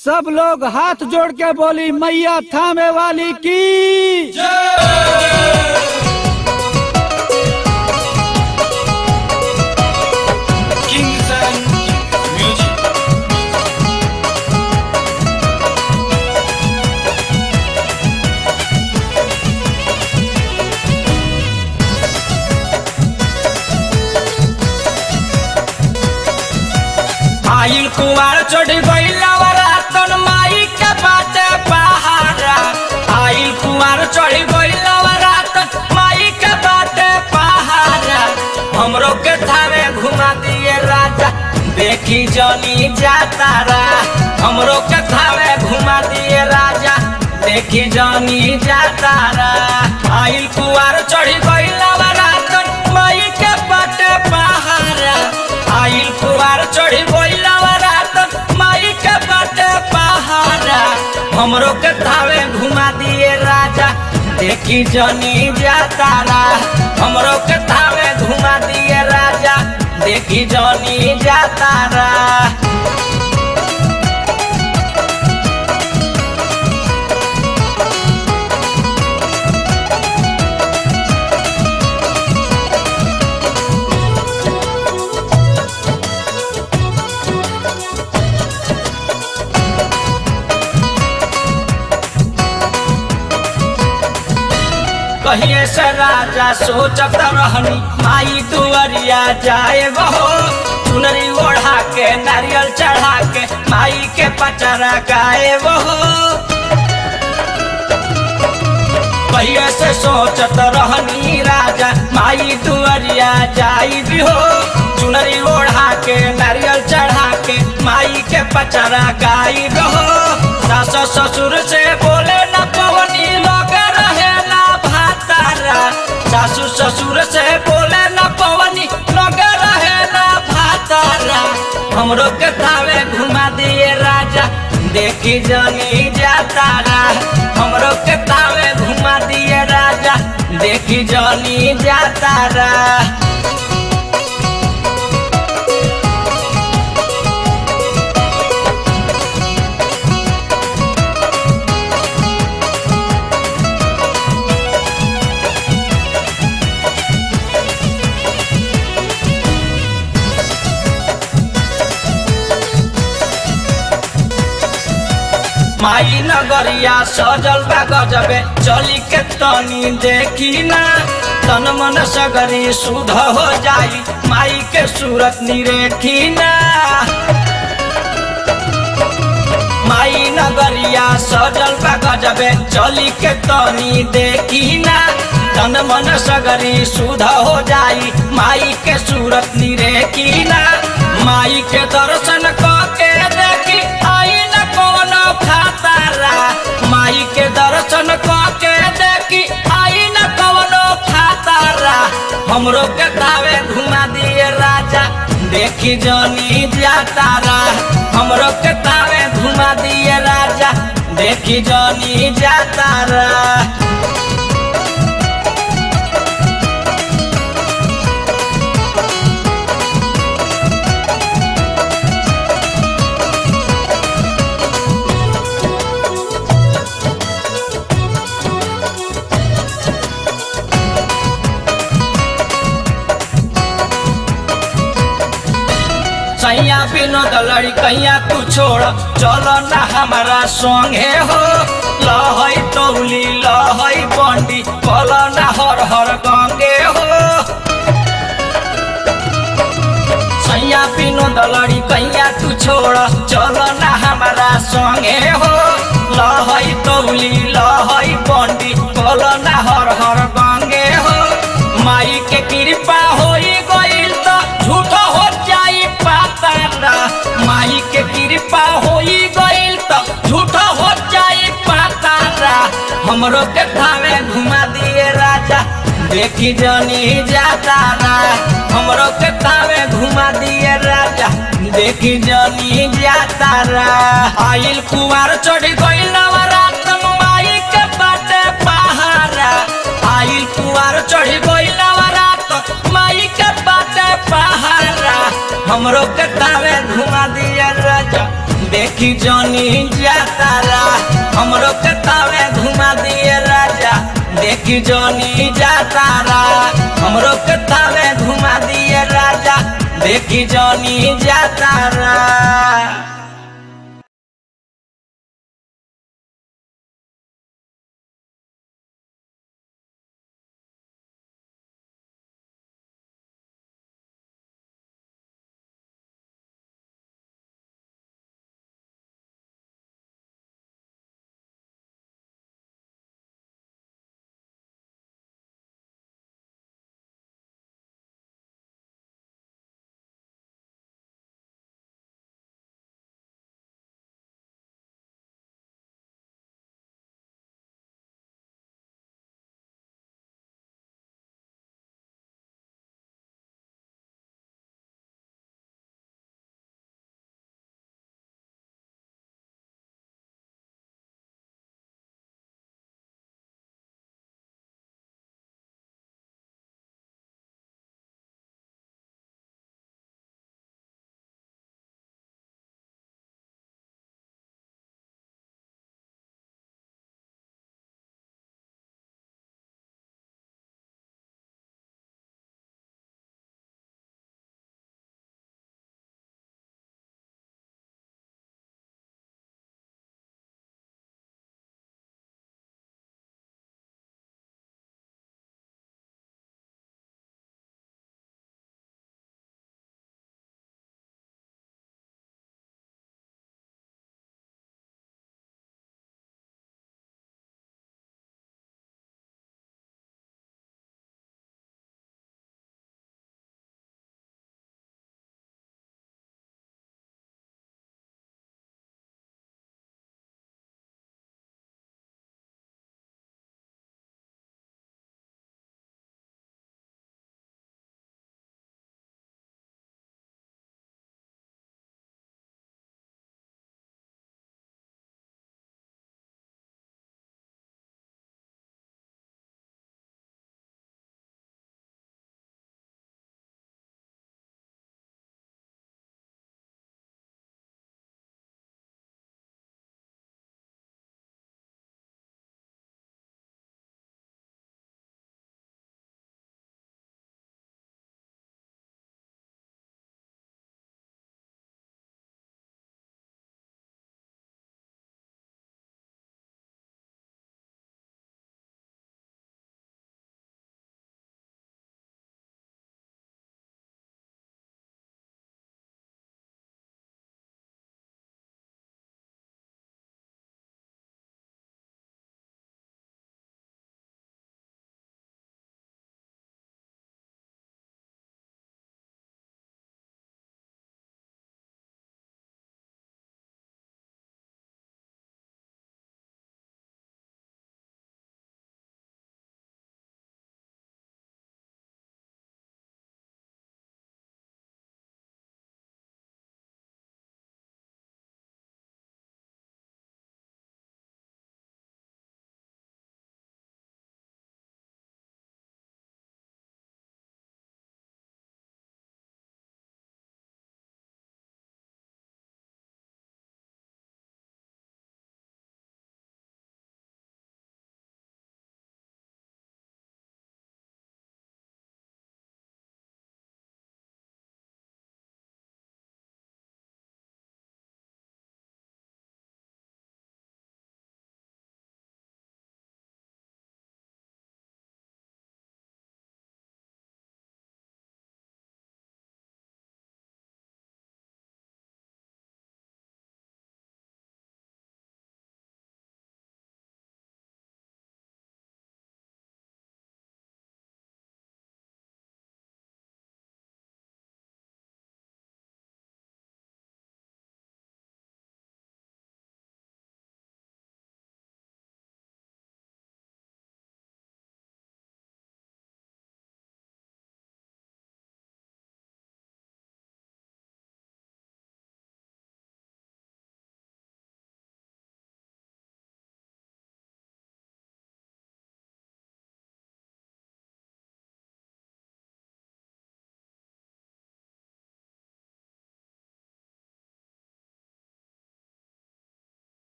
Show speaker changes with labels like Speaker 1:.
Speaker 1: सब लोग हाथ जोड़ के बोली मैया थामे वाली की
Speaker 2: आइल कुमार चढ़ गइल नवरातन माई के बाटे पहाड़ा। आइल कुमार चढ़ गइल नवरातन माई के बाटे पहाड़ा। हमरो के थावे घुमा दिए राजा देखी जनी जातारा। हमरो के थावे घुमा दिए राजा देखी जनी जातारा। आइल कुमार चढ़ गइल नवरातन माई के बाटे पहाड़ा। आइल कुमार चढ़ गइल माई के बाटे पहाड़ा। हमरो के थावे घुमा दिए राजा देखी जनी जातारा। हमरो के थावे घुमा दिए राजा देखी जनी जातारा। कहिए से राजा सोचत रहनी माई दुआरिया जाए बहो। चुनरी ओढ़ा के नारियल चढ़ा के माई के पचरा गाए बहो। कहिए से सोचत रहनी राजा माई दुआरिया जाई भी हो। चुनरी ओढ़ा के नारियल चढ़ा के माई के पचरा गाई बहो। सास ससुर से बोले न पवनी लोग रहे ना भातारा। सासु ससुर से बोले न पवनी लोग रहे ना भातारा। हमरो के थावे घुमा दिए राजा देखी जनी जातारा। हमरो के थावे घुमा दिए राजा देखी जनी जातारा। माई नगरिया सजल बा गजबे चली के तनी देखी ना। तन मन सगरी शुद्ध हो जाई माई के सूरत निरेखी ना। माई नगरिया सजल बा गजबे चली के तनी देखी ना। तन मन सगरी शुद्ध हो जाई माई के सूरत निरेखी ना। माई के दर्शन करके देखी आई न कोनो खातारा। माई के दर्शन करके देखी आई न कोनो खातारा। हमरो के थावे घुमा दिए राजा देखी जनी जातारा। हमरो के थावे घुमा दिए राजा देखी जनी जातारा। सैया विनोद लड़कैया तू छोड़ चलो ना हमारा संगे हो। लहई तौली लहई बंडी कल ना हर हर गंगे हो। सैया विनोद लड़कैया तू छोड़ चलो ना हमारा संगे हो। लहई तौली लहई बंडी कल ना हर हर गंगे हो। माई के कृपा होई गइल तो झूठ हो जाई पातारा। माई के कृपा होई गइल तो झूठ हो जाई पातारा। हमरो के थावे घुमा दिए राजा देखी जनी जातारा। हमरो के थावे घुमा दिए राजा देखी जनी जातारा। आइल कुमार चढ़ गइल नवरातन माई के बाटे पहाड़ा। आइल कुमार चढ़ गइल नवरातन माई के बाटे पहाड़ा। हमरो के तावे घुमा दिए राजा देखी जनी जातारा हमरो के तावे घुमा दिए राजा देखी जनी जातारा हमरो के तावे घुमा दिए राजा देखी जनी जातारा।